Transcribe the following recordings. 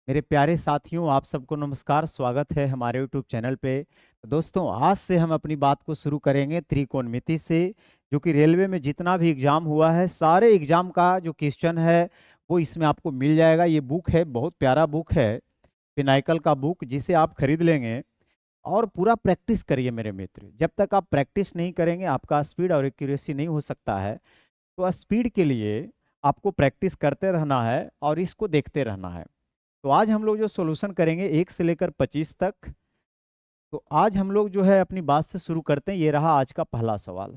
मेरे प्यारे साथियों, आप सबको नमस्कार। स्वागत है हमारे यूट्यूब चैनल पे। तो दोस्तों, आज से हम अपनी बात को शुरू करेंगे त्रिकोणमिति से, जो कि रेलवे में जितना भी एग्जाम हुआ है, सारे एग्जाम का जो क्वेश्चन है वो इसमें आपको मिल जाएगा। ये बुक है, बहुत प्यारा बुक है, पिनाइकल का बुक, जिसे आप खरीद लेंगे और पूरा प्रैक्टिस करिए मेरे मित्र। जब तक आप प्रैक्टिस नहीं करेंगे, आपका स्पीड और एक्यूरेसी नहीं हो सकता है। तो स्पीड के लिए आपको प्रैक्टिस करते रहना है और इसको देखते रहना है। तो आज हम लोग जो सॉल्यूशन करेंगे 1 से लेकर 25 तक। तो आज हम लोग जो है अपनी बात से शुरू करते हैं। ये रहा आज का पहला सवाल।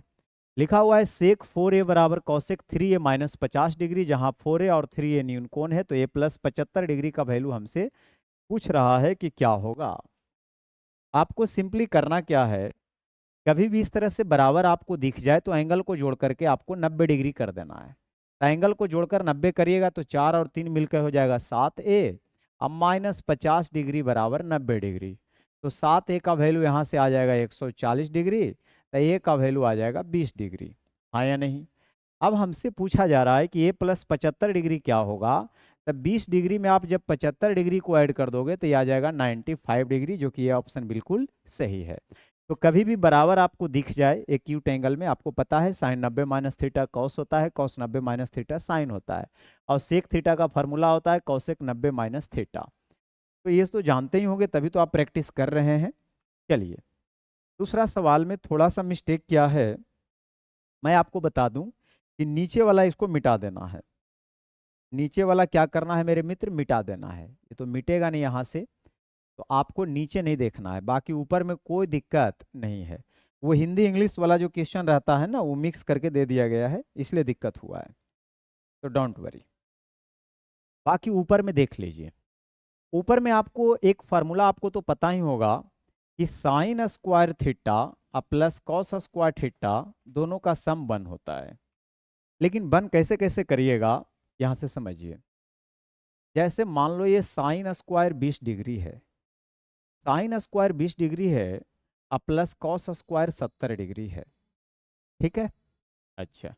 लिखा हुआ है सेक 4a बराबर कौशिक 3a माइनस 50 डिग्री, जहां 4a और 3a न्यून कोण है, तो a प्लस 75 डिग्री का वैल्यू हमसे पूछ रहा है कि क्या होगा। आपको सिंपली करना क्या है, कभी भी इस तरह से बराबर आपको दिख जाए तो एंगल को जोड़ करके आपको 90 डिग्री कर देना है। तो एंगल को जोड़कर 90 करिएगा तो 4 और 3 मिलकर हो जाएगा 7a। अब माइनस 50 डिग्री बराबर 90 डिग्री, तो 7a का वैल्यू यहाँ से आ जाएगा 140 डिग्री, तो a का वैल्यू आ जाएगा 20 डिग्री। हाँ या नहीं? अब हमसे पूछा जा रहा है कि a प्लस 75 डिग्री क्या होगा। तब 20 डिग्री में आप जब 75 डिग्री को ऐड कर दोगे तो ये आ जाएगा 95 डिग्री, जो कि ये ऑप्शन बिल्कुल सही है। तो कभी भी बराबर आपको दिख जाए एक्यूट एंगल में, आपको पता है साइन 90 माइनस थीटा कॉस होता है, कॉस 90 माइनस थीटा साइन होता है, और सेक थीटा का फॉर्मूला होता है कॉसेक 90 माइनस थीटा। तो ये तो जानते ही होंगे, तभी तो आप प्रैक्टिस कर रहे हैं। चलिए, दूसरा सवाल में थोड़ा सा मिस्टेक किया है, मैं आपको बता दूं कि नीचे वाला इसको मिटा देना है। नीचे वाला क्या करना है मेरे मित्र, मिटा देना है। ये तो मिटेगा नहीं यहाँ से, तो आपको नीचे नहीं देखना है, बाकी ऊपर में कोई दिक्कत नहीं है। वो हिंदी इंग्लिश वाला जो क्वेश्चन रहता है ना, वो मिक्स करके दे दिया गया है, इसलिए दिक्कत हुआ है। तो डोंट वरी, बाकी ऊपर में देख लीजिए। ऊपर में आपको एक फार्मूला आपको तो पता ही होगा कि sign square theta plus cos square theta दोनों का सम 1 होता है। लेकिन 1 कैसे कैसे करिएगा, यहाँ से समझिए। जैसे मान लो ये साइन स्क्वायर 20 डिग्री है, साइन स्क्वायर 20 डिग्री है, अब प्लस कॉस स्क्वायर 70 डिग्री है। ठीक है। अच्छा,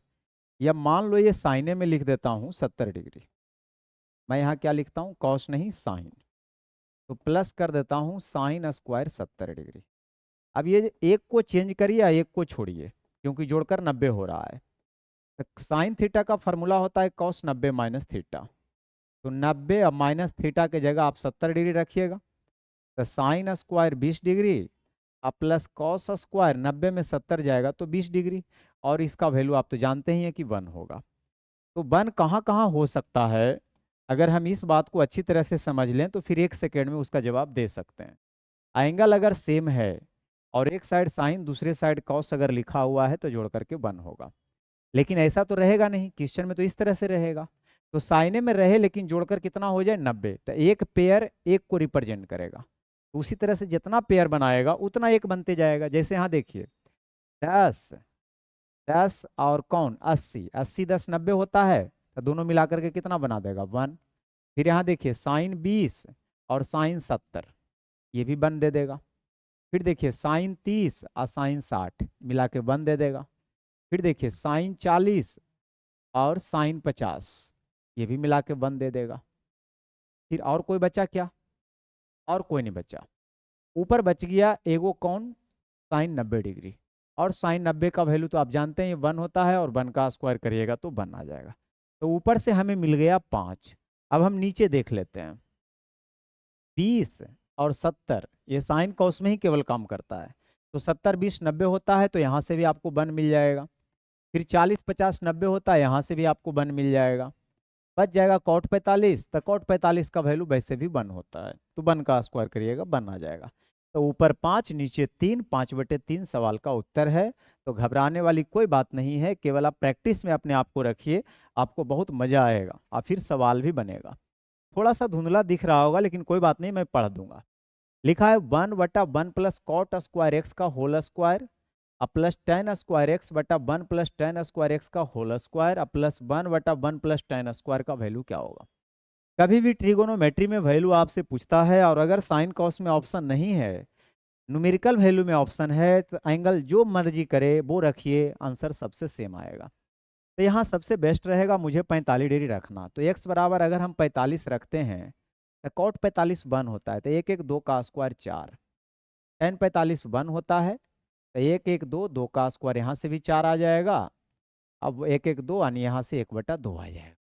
या मान लो ये साइने में लिख देता हूँ 70 डिग्री। मैं यहाँ क्या लिखता हूँ, कॉस नहीं साइन, तो प्लस कर देता हूँ साइन स्क्वायर 70 डिग्री। अब ये एक को चेंज करिए या एक को छोड़िए, क्योंकि जोड़कर 90 हो रहा है। तो साइन थीटा का फॉर्मूला होता है कॉस 90 माइनस थीटा, तो 90 अब माइनस थीटा की जगह आप 70 डिग्री रखिएगा। तो साइन स्क्वायर 20 डिग्री अब प्लस कॉस स्क्वायर 90 में 70 जाएगा तो 20 डिग्री, और इसका वैल्यू आप तो जानते ही हैं कि 1 होगा। तो 1 कहाँ कहाँ हो सकता है, अगर हम इस बात को अच्छी तरह से समझ लें तो फिर 1 सेकेंड में उसका जवाब दे सकते हैं। एंगल अगर सेम है और एक साइड साइन दूसरे साइड कॉस अगर लिखा हुआ है तो जोड़ करके 1 होगा। लेकिन ऐसा तो रहेगा नहीं, क्वेश्चन में तो इस तरह से रहेगा। तो साइने में रहे लेकिन जोड़कर कितना हो जाए 90, तो एक पेयर एक को रिप्रेजेंट करेगा। तो उसी तरह से जितना पेयर बनाएगा उतना एक बनते जाएगा। जैसे यहाँ देखिए, 10 10 और कौन 80, 80 10 90 होता है, तो दोनों मिलाकर के कितना बना देगा 1। फिर यहाँ देखिए साइन 20 और साइन 70, ये भी 1 दे देगा। फिर देखिए साइन 30 और साइन 60 मिला के 1 दे देगा। फिर देखिए साइन 40 और साइन 50, ये भी मिला के 1 दे देगा। फिर और कोई बचा क्या, और कोई नहीं बचा। ऊपर बच गया एगो कौन, साइन 90 डिग्री, और साइन 90 का वैल्यू तो आप जानते हैं 1 होता है, और 1 का स्क्वायर करिएगा तो 1 आ जाएगा। तो ऊपर से हमें मिल गया 5। अब हम नीचे देख लेते हैं। 20 और 70 ये साइन कॉस में ही केवल काम करता है, तो 70 20 90 होता है, तो यहाँ से भी आपको 1 मिल जाएगा। फिर 40 50 90 होता है, यहाँ से भी आपको 1 मिल जाएगा। बच जाएगा कॉट 45, तो कॉट 45 का वैल्यू वैसे भी 1 होता है, तो 1 का स्क्वायर करिएगा 1 आ जाएगा। तो ऊपर 5 नीचे 3, 5/3 सवाल का उत्तर है। तो घबराने वाली कोई बात नहीं है, केवल आप प्रैक्टिस में अपने आप को रखिए, आपको बहुत मजा आएगा और फिर सवाल भी बनेगा। थोड़ा सा धुंधला दिख रहा होगा, लेकिन कोई बात नहीं, मैं पढ़ दूंगा। लिखा है 1/1 प्लस कॉट स्क्वायर एक्स का whole square plus tan square x बटा 1 प्लस टेन स्क्वायर एक्स का whole square plus 1/1 plus tan square का वैल्यू क्या होगा। कभी भी ट्रिगोनोमेट्री में वैल्यू आपसे पूछता है, और अगर साइन कॉस में ऑप्शन नहीं है, न्यूमेरिकल वैल्यू में ऑप्शन है, तो एंगल जो मर्जी करे वो रखिए, आंसर सबसे सेम आएगा। तो यहाँ सबसे बेस्ट रहेगा मुझे 45 डिग्री रखना। तो एक्स बराबर अगर हम 45 रखते हैं तो कॉट 45 1 होता है, तो 1 1 2 का स्क्वायर 4। टेन 45 1 होता है, तो 1 1 2, 2 का स्क्वायर यहाँ से भी 4 आ जाएगा। अब 1 1 2 यानी यहाँ से 1/2 आ जाएगा।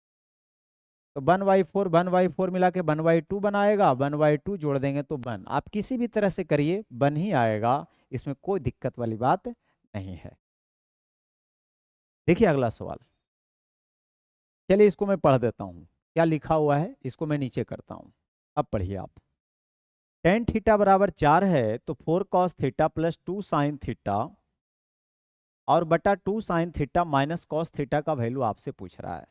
तो 1/4 1/4 मिला के 1/2 बनाएगा, 1/2 जोड़ देंगे तो 1। आप किसी भी तरह से करिए 1 ही आएगा, इसमें कोई दिक्कत वाली बात नहीं है। देखिए अगला सवाल, चलिए इसको मैं पढ़ देता हूँ, क्या लिखा हुआ है इसको मैं नीचे करता हूँ, अब पढ़िए आप। टेन थीटा बराबर 4 है तो 4 cos theta plus 2 sine theta और बटा 2 sine theta minus cos theta का वैल्यू आपसे पूछ रहा है।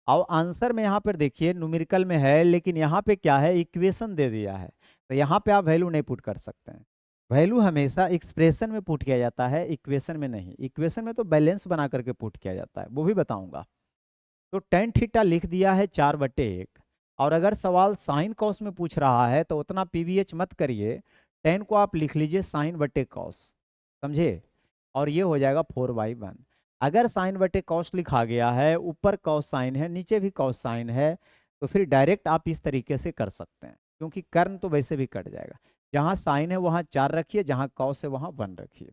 अब आंसर में यहाँ पर देखिए न्यूमेरिकल में है, लेकिन यहाँ पे क्या है, इक्वेशन दे दिया है, तो यहाँ पे आप वैल्यू नहीं पुट कर सकते हैं। वैल्यू हमेशा एक्सप्रेशन में पुट किया जाता है, इक्वेशन में नहीं। इक्वेशन में तो बैलेंस बना करके पुट किया जाता है, वो भी बताऊंगा। तो टेन थीटा लिख दिया है 4/1, और अगर सवाल साइन कॉस में पूछ रहा है तो उतना पीवीएच मत करिए, टेन को आप लिख लीजिए साइन बटे कॉस, समझे, और ये हो जाएगा 4/1। अगर साइन बटे कॉस लिखा गया है, ऊपर कॉस साइन है नीचे भी कॉस साइन है, तो फिर डायरेक्ट आप इस तरीके से कर सकते हैं, क्योंकि कर्ण तो वैसे भी कट जाएगा। जहाँ साइन है वहाँ 4 रखिए, जहाँ कॉस है वहाँ 1 रखिए।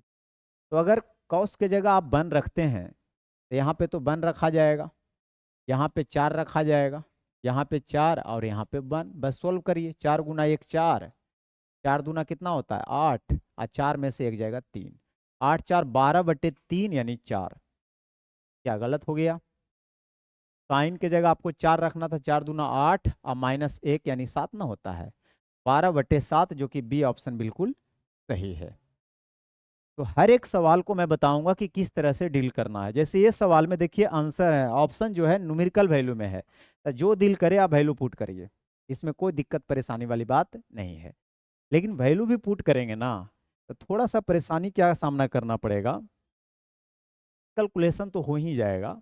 तो अगर कॉस के जगह आप 1 रखते हैं तो यहाँ पे तो 1 रखा जाएगा, यहाँ पे 4 रखा जाएगा, यहाँ पे 4 और यहाँ पे 1। बस सोल्व करिए, 4 गुना 1 4, 4 दूना कितना होता है 8, और 4 में से 1 जाएगा 3, 8 4 12/3 यानी 4। क्या गलत हो गया? साइन के जगह आपको 4 रखना था, 4 दूना 8 और माइनस 1 यानी 7 ना होता है, 12/7, जो कि बी ऑप्शन बिल्कुल सही है। तो हर एक सवाल को मैं बताऊंगा कि किस तरह से डील करना है। जैसे ये सवाल में देखिए आंसर है, ऑप्शन जो है न्यूमेरिकल वैल्यू में है, तो जो डील करे आप वैल्यू पुट करिए, इसमें कोई दिक्कत परेशानी वाली बात नहीं है। लेकिन वैल्यू भी पुट करेंगे ना, तो थोड़ा सा परेशानी क्या सामना करना पड़ेगा, कैलकुलेशन तो हो ही जाएगा,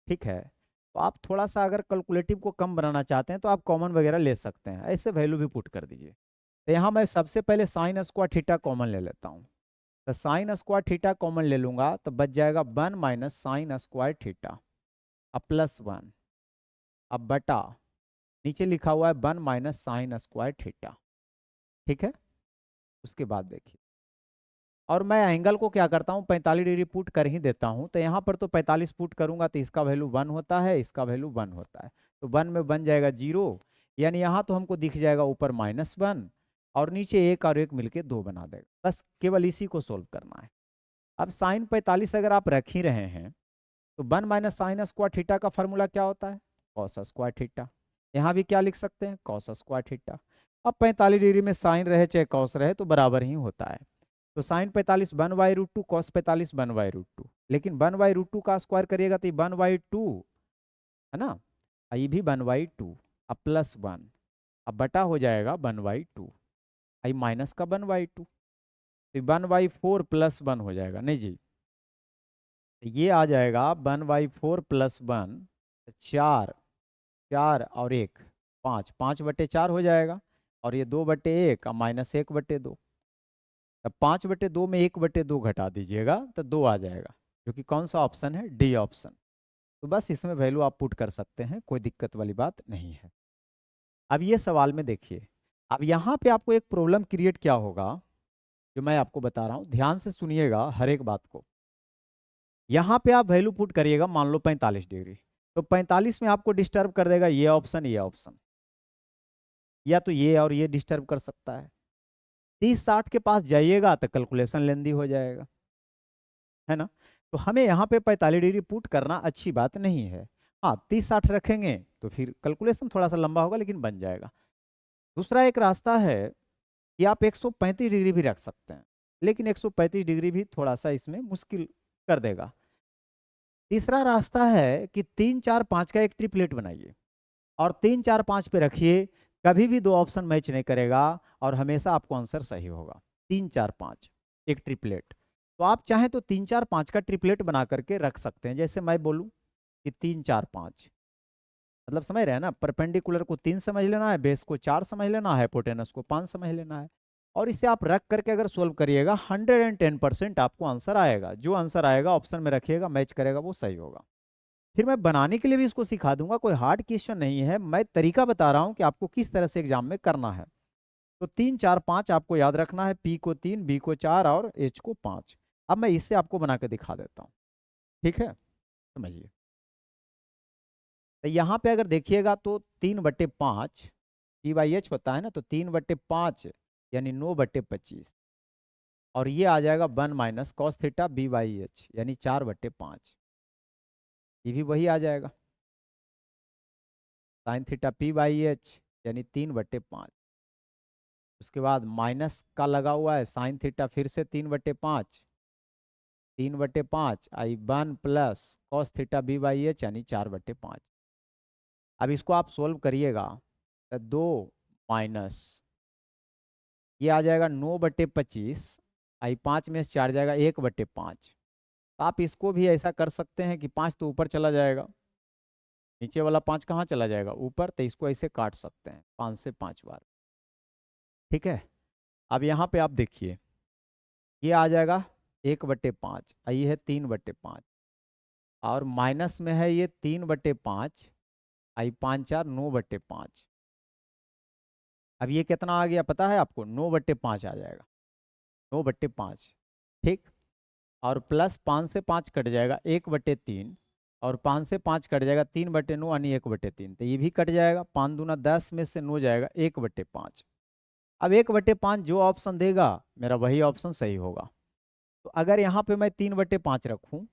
ठीक है। तो आप थोड़ा सा अगर कैलकुलेटिव को कम बनाना चाहते हैं तो आप कॉमन वगैरह ले सकते हैं, ऐसे वैल्यू भी पुट कर दीजिए। तो यहाँ मैं सबसे पहले साइन स्क्वायर थीटा कॉमन ले लेता हूँ, तो साइन स्क्वायर थीटा कॉमन ले लूंगा तो बच जाएगा 1 माइनस साइन स्क्वायर थीटा, अब प्लस 1, अब बटा नीचे लिखा हुआ है 1 माइनस साइन स्क्वायर थीटा, ठीक है। उसके बाद देखिए, और मैं एंगल को क्या करता हूँ 45 डिग्री पुट कर ही देता हूँ, तो यहाँ पर तो 45 पुट करूंगा तो इसका वैल्यू 1 होता है, इसका वैल्यू 1 होता है, तो 1 में बन जाएगा 0, यानी यहाँ तो हमको दिख जाएगा ऊपर -1 और नीचे 1 और 1 मिलके 2 बना देगा। बस केवल इसी को सोल्व करना है। अब साइन 45 अगर आप रख ही रहे हैं तो 1 माइनस साइन स्क्वायर थीटा का फॉर्मूला क्या होता है, कॉस स्क्वायर थीटा। यहाँ भी क्या लिख सकते हैं, कॉस स्क्वायर थीटा। अब 45 डिग्री में साइन रहे चाहे कॉस रहे तो बराबर ही होता है, तो साइन 45 1/√2, कॉस 45 1/√2, लेकिन 1/√2 का स्क्वायर करिएगा तो 1/2 है ना, ये भी 1/2, अब प्लस 1, अब बटा हो जाएगा 1/2, आई माइनस का 1/2, तो 1/4 प्लस 1 हो जाएगा, नहीं जी, ये आ जाएगा 1/4 प्लस 1, 4, 4 और 1 5, 5/4 हो जाएगा, और ये 2/1 और माइनस 1/2, तब 5/2 में 1/2 घटा दीजिएगा तो 2 आ जाएगा, जो कि कौन सा ऑप्शन है, डी ऑप्शन। तो बस इसमें वैल्यू आप पुट कर सकते हैं, कोई दिक्कत वाली बात नहीं है। अब ये सवाल में देखिए, अब यहाँ पे आपको एक प्रॉब्लम क्रिएट क्या होगा, जो मैं आपको बता रहा हूँ, ध्यान से सुनिएगा हर एक बात को। यहाँ पे आप वैल्यू पुट करिएगा, मान लो 45 डिग्री, तो 45 में आपको डिस्टर्ब कर देगा ये ऑप्शन, ये ऑप्शन, या तो ये और ये डिस्टर्ब कर सकता है। 30-60 के पास जाइएगा तो कैलकुलेशन लेंदी हो जाएगा, है ना। तो हमें यहाँ पे 45 डिग्री पुट करना अच्छी बात नहीं है। हाँ 30-60 रखेंगे तो फिर कैलकुलेशन थोड़ा सा लंबा होगा, लेकिन बन जाएगा। दूसरा एक रास्ता है कि आप 135 डिग्री भी रख सकते हैं, लेकिन 135 डिग्री भी थोड़ा सा इसमें मुश्किल कर देगा। तीसरा रास्ता है कि 3 4 5 का एक ट्रिपलेट बनाइए और 3 4 5 पे रखिए, कभी भी दो ऑप्शन मैच नहीं करेगा और हमेशा आपको आंसर सही होगा। 3 4 5 एक ट्रिपलेट, तो आप चाहें तो 3 4 5 का ट्रिपलेट बना करके रख सकते हैं। जैसे मैं बोलूं कि 3 4 5, मतलब समझ रहे हैं ना, परपेंडिकुलर को 3 समझ लेना है, बेस को 4 समझ लेना है, हाइपोटेनस को 5 समझ लेना है, और इसे आप रख करके अगर सोल्व करिएगा 110% आपको आंसर आएगा। जो आंसर आएगा ऑप्शन में रखिएगा, मैच करेगा, वो सही होगा, फिर मैं बनाने के लिए भी इसको सिखा दूंगा, कोई हार्ड क्वेश्चन नहीं है, मैं तरीका बता रहा हूँ कि आपको किस तरह से एग्जाम में करना है। तो 3 4 5 आपको याद रखना है, पी को 3, बी को 4 और एच को 5। अब मैं इससे आपको बना के दिखा देता हूँ, ठीक है, समझिए। तो यहाँ पे अगर देखिएगा तो 3/5 पी बाई एच होता है ना, तो 3/5 यानी 9/25, और ये आ जाएगा 1 minus cos theta B by H यानी 4/5, ये भी वही आ जाएगा। Sine theta P by H यानी 3/5, उसके बाद माइनस का लगा हुआ है साइन थीटा, फिर से 3/5, 3/5 आई 1 plus cos theta B by H यानी 4/5। अब इसको आप सोल्व करिएगा तो 2 माइनस ये आ जाएगा 9/25, आई 5 में से 4 जाएगा 1/5। आप इसको भी ऐसा कर सकते हैं कि 5 तो ऊपर चला जाएगा, नीचे वाला 5 कहाँ चला जाएगा ऊपर, तो इसको ऐसे काट सकते हैं 5 से 5 बार, ठीक है। अब यहाँ पे आप देखिए ये आ जाएगा 1/5, ये है 3/5, और माइनस में है ये 3/5, आई 5 4 9/5। अब ये कितना आ गया पता है आपको, 9/5 आ जाएगा, 9/5, ठीक। और प्लस 5 से 5 कट जाएगा 1/3, और 5 से 5 कट जाएगा 3/9 यानी 1/3, तो ये भी कट जाएगा, 5 दूना 10 में से 9 जाएगा 1/5। अब 1/5 जो ऑप्शन देगा मेरा वही ऑप्शन सही होगा। तो अगर यहाँ पे मैं 3/5 रखूँ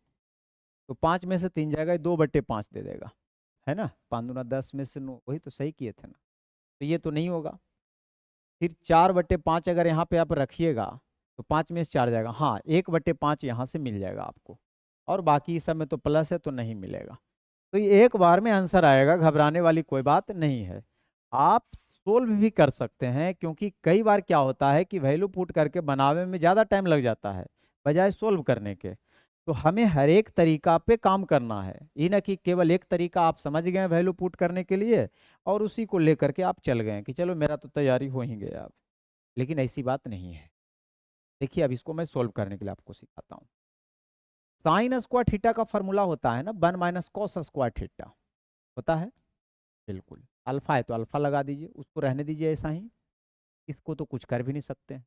तो 5 में से 3 जाएगा 2/5 दे देगा, है ना, 5 दूना 10 में से 9, वही तो सही किए थे ना, तो ये तो नहीं होगा। फिर 4/5 अगर यहाँ पे आप रखिएगा तो 5 में से 4 जाएगा, हाँ 1/5 यहाँ से मिल जाएगा आपको, और बाकी सब में तो प्लस है तो नहीं मिलेगा। तो ये एक बार में आंसर आएगा, घबराने वाली कोई बात नहीं है। आप सोल्व भी कर सकते हैं, क्योंकि कई बार क्या होता है कि वैल्यू पुट करके बनावे में ज़्यादा टाइम लग जाता है बजाय सोल्व करने के। तो हमें हर एक तरीका पे काम करना है, ये ना कि केवल एक तरीका आप समझ गए वैल्यू पुट करने के लिए और उसी को लेकर के आप चल गए कि चलो मेरा तो तैयारी हो ही गया अब। लेकिन ऐसी बात नहीं है। देखिए अब इसको मैं सोल्व करने के लिए आपको सिखाता हूँ। साइन स्क्वायर थीटा का फॉर्मूला होता है ना 1 माइनस कॉस स्क्वायर थीटा, होता है, बिल्कुल। अल्फा है तो अल्फा लगा दीजिए, उसको रहने दीजिए ऐसा ही, इसको तो कुछ कर भी नहीं सकते।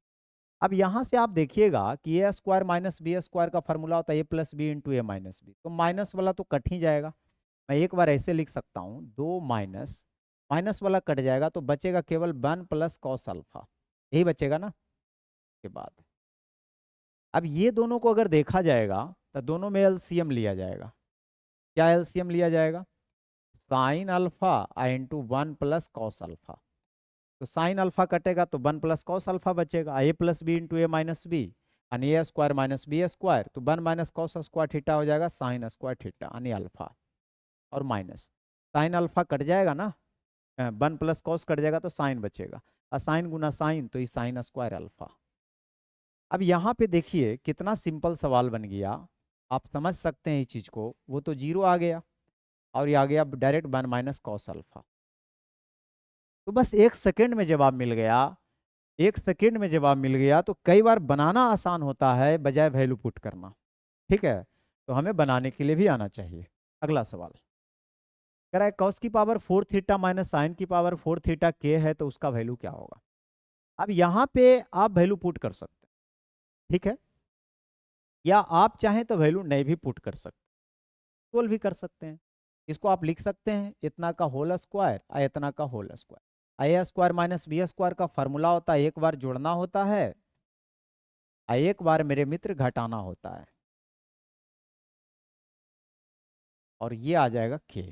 अब यहाँ से आप देखिएगा कि ए स्क्वायर माइनस बी स्क्वायर का फॉर्मूला होता है ए plus B into A minus B, तो माइनस वाला तो कट ही जाएगा। मैं एक बार ऐसे लिख सकता हूँ, 2 माइनस माइनस वाला कट जाएगा तो बचेगा केवल 1 प्लस कॉस अल्फा, यही बचेगा ना के बाद। अब ये दोनों को अगर देखा जाएगा तो दोनों में एलसीएम लिया जाएगा। क्या एलसीएम लिया जाएगा, sine alpha into 1 plus cos alpha, तो साइन अल्फा कटेगा तो 1 प्लस कॉस अल्फा बचेगा, A plus B into A minus B यानी ए स्क्वायर माइनस बी स्क्वायर, तो 1 माइनस कॉस स्क्वायर थीटा हो जाएगा साइन स्क्वायर थीटा यानी अल्फा, और माइनस साइन अल्फा कट जाएगा ना, 1 प्लस कॉस कट जाएगा तो साइन बचेगा, और साइन गुना साइन तो ये साइन स्क्वायर अल्फा। अब यहाँ पे देखिए कितना सिंपल सवाल बन गया, आप समझ सकते हैं इस चीज को, वो तो जीरो आ गया और ये आ गया डायरेक्ट 1 माइनस कॉस अल्फा। तो बस 1 सेकेंड में जवाब मिल गया, 1 सेकेंड में जवाब मिल गया। तो कई बार बनाना आसान होता है बजाय वैल्यू पुट करना, ठीक है, तो हमें बनाने के लिए भी आना चाहिए। अगला सवाल कह रहा है कॉस की पावर 4 थीटा माइनस साइन की पावर 4 थीटा के है, तो उसका वैल्यू क्या होगा। अब यहाँ पे आप वैल्यू पुट कर सकते हैं, ठीक है, या आप चाहें तो वैल्यू नहीं भी पुट कर सकते, सोल्व भी कर सकते हैं। इसको आप लिख सकते हैं इतना का होल स्क्वायर और इतना का होल स्क्वायर, ए स्क्वायर माइनस बी स्क्वायर का फॉर्मूला होता है एक बार जोड़ना होता है और एक बार मेरे मित्र घटाना होता है, और ये आ जाएगा के,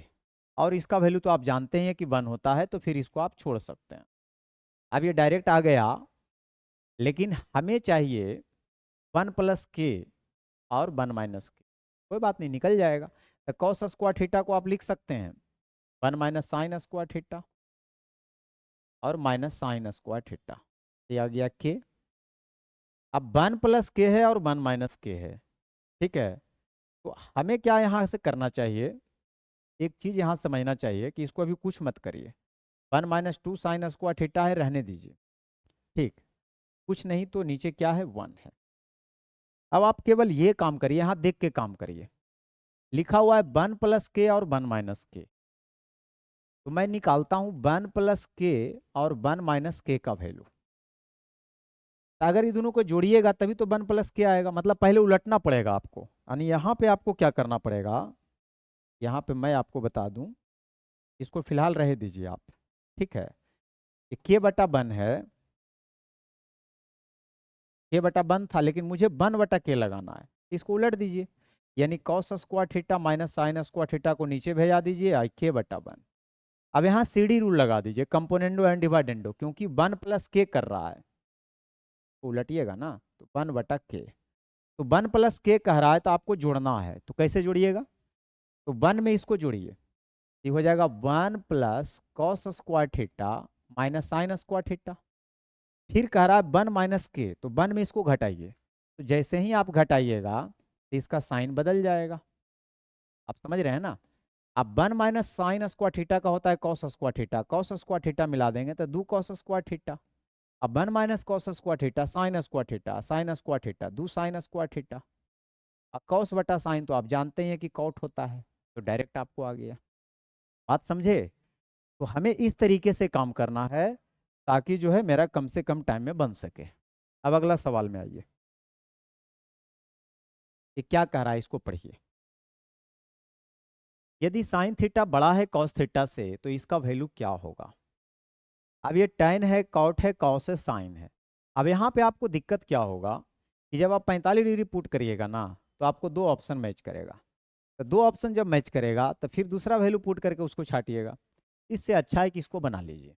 और इसका वैल्यू तो आप जानते हैं कि 1 होता है, तो फिर इसको आप छोड़ सकते हैं। अब ये डायरेक्ट आ गया, लेकिन हमें चाहिए 1 प्लस के और 1 माइनस के, कोई बात नहीं निकल जाएगा। तो कॉस स्क्वायर थीटा को आप लिख सकते हैं 1 माइनस साइन स्क्वायर थीटा और माइनस साइन स्क्वायर थीटा, ये आ गया के। अब 1 प्लस के है और 1 माइनस के है, ठीक है, तो हमें क्या यहाँ से करना चाहिए, एक चीज यहाँ समझना चाहिए कि इसको अभी कुछ मत करिए, 1 माइनस 2 साइन स्क्वायर थीटा है, रहने दीजिए, ठीक, कुछ नहीं तो नीचे क्या है 1 है। अब आप केवल ये काम करिए, यहाँ देख के काम करिए, लिखा हुआ है 1 प्लस के और 1 माइनस के, तो मैं निकालता हूं 1 प्लस के और 1 माइनस के का वैल्यू। तो अगर ये दोनों को जोड़िएगा तभी तो 1 प्लस के आएगा, मतलब पहले उलटना पड़ेगा आपको। यानी यहाँ पे आपको क्या करना पड़ेगा, यहाँ पे मैं आपको बता दूं, इसको फिलहाल रहे दीजिए आप, ठीक है। ये के बटा 1 है, के बटा 1 था, लेकिन मुझे 1 बटा के लगाना है, इसको उलट दीजिए। यानी cos square theta minus sine square theta को नीचे भेजा दीजिए, आई के बटा 1। अब यहाँ सीडी रूल लगा दीजिए, कंपोनेंडो एंड डिवाइडेंडो, क्योंकि 1 प्लस के कर रहा है, तो उलटिएगा ना, तो 1 बटा के। तो 1 प्लस के कह रहा है तो आपको जोड़ना है, तो कैसे जोड़िएगा, तो 1 में इसको जोड़िए, ये हो जाएगा 1 plus cos square theta minus sine square theta. फिर कह रहा है 1 माइनस के, तो 1 में इसको घटाइए, तो जैसे ही आप घटाइएगा तो इसका साइन बदल जाएगा। आप समझ रहे हैं ना। अब 1 माइनस साइन स्क्वायर थीटा का होता है cos square theta, cos square theta मिला देंगे तो 2 कॉस स्क्वायर थीटा। अब 1 minus cos square theta sine square theta, sign square theta 2 sign square theta. अब कॉस बटा साइन तो आप जानते हैं कि कॉट होता है, तो डायरेक्ट आपको आ गया। बात समझे। तो हमें इस तरीके से काम करना है ताकि जो है मेरा कम से कम टाइम में बन सके। अब अगला सवाल में आइए, ये क्या कह रहा है इसको पढ़िए। यदि साइन थीटा बड़ा है कॉस थीटा से तो इसका वैल्यू क्या होगा। अब ये tan है, कॉट है, कॉस है, साइन है। अब यहाँ पे आपको दिक्कत क्या होगा कि जब आप 45 डिग्री पुट करिएगा ना, तो आपको दो ऑप्शन मैच करेगा। तो दो ऑप्शन जब मैच करेगा तो फिर दूसरा वैल्यू पुट करके उसको छाटिएगा। इससे अच्छा है कि इसको बना लीजिए।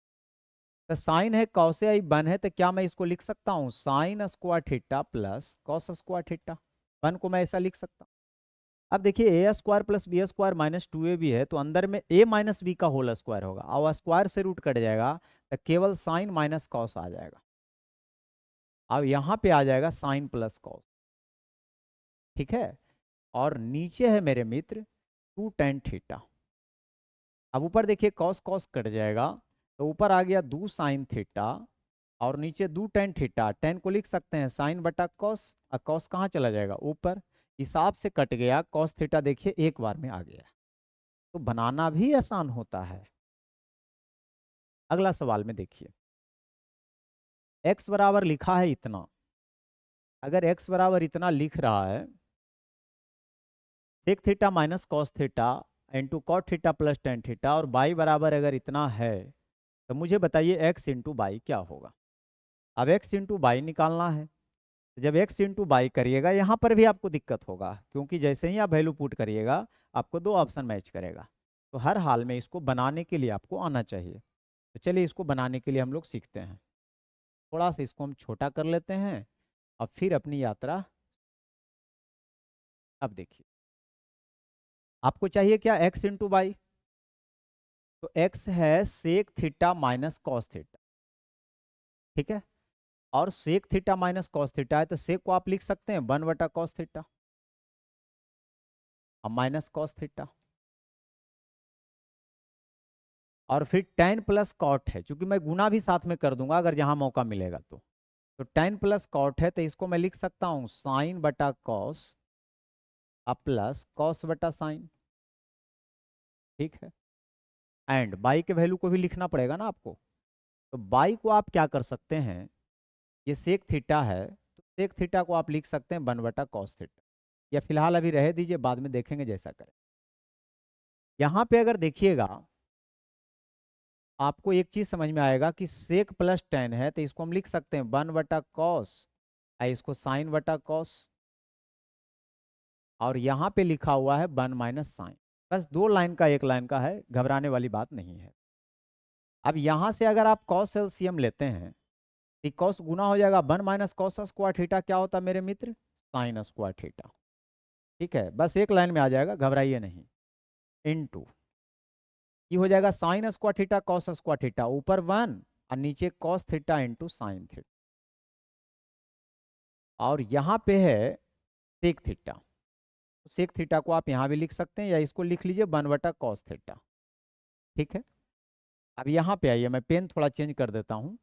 तो साइन है, कॉस है, वन है, तो क्या मैं इसको लिख सकता हूँ sine square theta plus cos square theta. One को मैं ऐसा लिख सकता हूँ। अब देखिए A square plus B square minus 2ab है, तो अंदर में a माइनस बी का होल स्क्वायर होगा, और स्क्वायर से रूट कट जाएगा तो केवल साइन माइनस कॉस आ जाएगा। अब यहाँ पे आ जाएगा साइन प्लस कॉस, ठीक है। और नीचे है मेरे मित्र 2 tan थीटा। अब ऊपर देखिए कॉस कॉस कट जाएगा, तो ऊपर आ गया 2 साइन थीटा, और नीचे 2 tan थीटा। tan को लिख सकते हैं साइन बटा कॉस, और कॉस कहाँ चला जाएगा ऊपर, हिसाब से कट गया। कॉस थीटा देखिए एक बार में आ गया, तो बनाना भी आसान होता है। अगला सवाल में देखिए, x बराबर लिखा है इतना। अगर x बराबर इतना लिख रहा है, sec theta minus cos theta into cot theta plus tan theta, और y बराबर अगर इतना है, तो मुझे बताइए x इंटू बाई क्या होगा। अब x इंटू बाई निकालना है, तो जब x इंटू बाई करिएगा यहाँ पर भी आपको दिक्कत होगा, क्योंकि जैसे ही आप वैल्यू पुट करिएगा आपको दो ऑप्शन मैच करेगा। तो हर हाल में इसको बनाने के लिए आपको आना चाहिए। तो चलिए इसको बनाने के लिए हम लोग सीखते हैं। थोड़ा सा इसको हम छोटा कर लेते हैं और फिर अपनी यात्रा। अब देखिए, आपको चाहिए क्या x इंटू बाई, तो x है sec theta minus cos theta, ठीक है। और sec theta minus cos theta है, तो सेक को आप लिख सकते हैं 1 बटा कॉस थीटा और माइनस कॉस थीटा। और फिर tan प्लस कॉट है, चूंकि मैं गुना भी साथ में कर दूंगा अगर जहां मौका मिलेगा तो tan प्लस कॉट है, तो इसको मैं लिख सकता हूं साइन बटा कॉस अब प्लस कॉस बटा साइन, ठीक है। एंड बाई के वैल्यू को भी लिखना पड़ेगा ना आपको, तो बाई को आप क्या कर सकते हैं, ये सेक थीटा है, तो सेक थीटा को आप लिख सकते हैं 1 बटा कॉस थीटा, या फिलहाल अभी रह दीजिए, बाद में देखेंगे जैसा करें। यहाँ पे अगर देखिएगा आपको एक चीज समझ में आएगा कि सेक प्लस टेन है, तो इसको हम लिख सकते हैं 1 बटा कॉस, इसको साइन बटा कॉस, और यहाँ पे लिखा हुआ है 1 माइनस साइन। बस दो लाइन का एक लाइन का है, घबराने वाली बात नहीं है। अब यहाँ से अगर आप कॉस एलसीएम लेते हैं तो कॉस गुना हो जाएगा 1 माइनस कॉस स्क्वायर थीटा, क्या होता है मेरे मित्र साइन स्क्वायर थीटा, ठीक है। बस एक लाइन में आ जाएगा, घबराइए नहीं। इनटू ये हो जाएगा sine square theta cos square theta, ऊपर 1 और नीचे cos theta into sine theta, और यहाँ पे है सेक थीटा, तो सेक थीटा को आप यहाँ भी लिख सकते हैं, या इसको लिख लीजिए 1 बटा कॉस थीटा, ठीक है। अब यहाँ पे आइए, मैं पेन थोड़ा चेंज कर देता हूँ।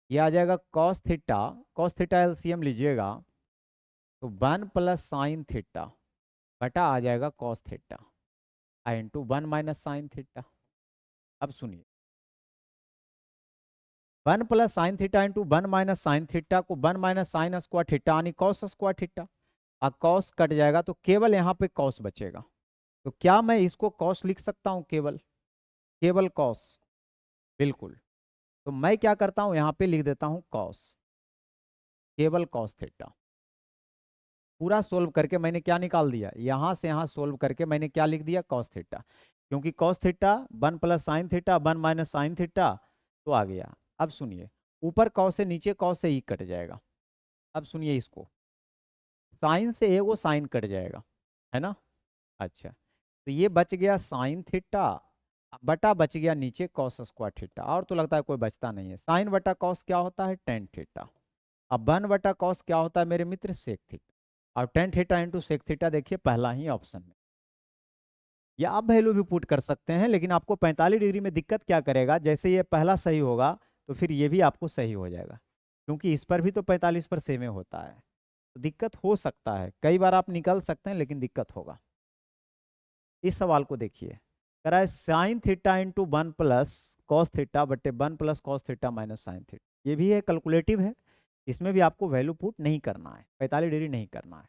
ये आ जाएगा कॉस थीटा एलसीएम लीजिएगा तो 1 प्लस साइन थीटा बटा आ जाएगा cos theta into 1 minus sine theta. अब सुनिए, 1 plus sign theta into 1 minus sine theta को 1 माइनस साइन स्क्वायर थीटा यानी कॉस स्क्वायर थीटा। अब कॉस कट जाएगा तो केवल यहाँ पे कॉस बचेगा। तो क्या मैं इसको कॉस लिख सकता हूँ? केवल केवल कॉस? बिल्कुल। तो मैं क्या करता हूँ, यहाँ पे लिख देता हूँ कॉस, केवल कॉस थीटा। पूरा सोल्व करके मैंने क्या निकाल दिया, यहाँ से यहाँ सोल्व करके मैंने क्या लिख दिया, कॉस थीटा। क्योंकि cos theta 1 plus sine theta 1 minus sine theta तो आ गया। अब सुनिए, ऊपर कॉस से नीचे कॉस से ई कट जाएगा। अब सुनिए इसको, साइन से वो साइन कट जाएगा, है ना। अच्छा, तो ये बच गया साइन थीटा बटा बच गया नीचे कॉस स्क्वायर थीटा। और तो लगता है कोई बचता नहीं है। साइन बटा कॉस क्या होता है, टेन थीटा। अब 1 बटा कॉस क्या होता है मेरे मित्र, सेक थीटा। और tan theta into sec theta देखिए पहला ही ऑप्शन में। या आप वैल्यू भी पुट कर सकते हैं, लेकिन आपको 45 डिग्री में दिक्कत क्या करेगा, जैसे ये पहला सही होगा तो फिर ये भी आपको सही हो जाएगा, क्योंकि इस पर भी तो 45 पर सेमे होता है। तो दिक्कत हो सकता है, कई बार आप निकल सकते हैं लेकिन दिक्कत होगा। इस सवाल को देखिए, कह रहा है sine theta into 1 plus cos theta बटे 1 plus cos theta minus sine theta. ये भी है कैलकुलेटिव है, इसमें भी आपको वैल्यू पुट नहीं करना है, 45 डिग्री नहीं करना है।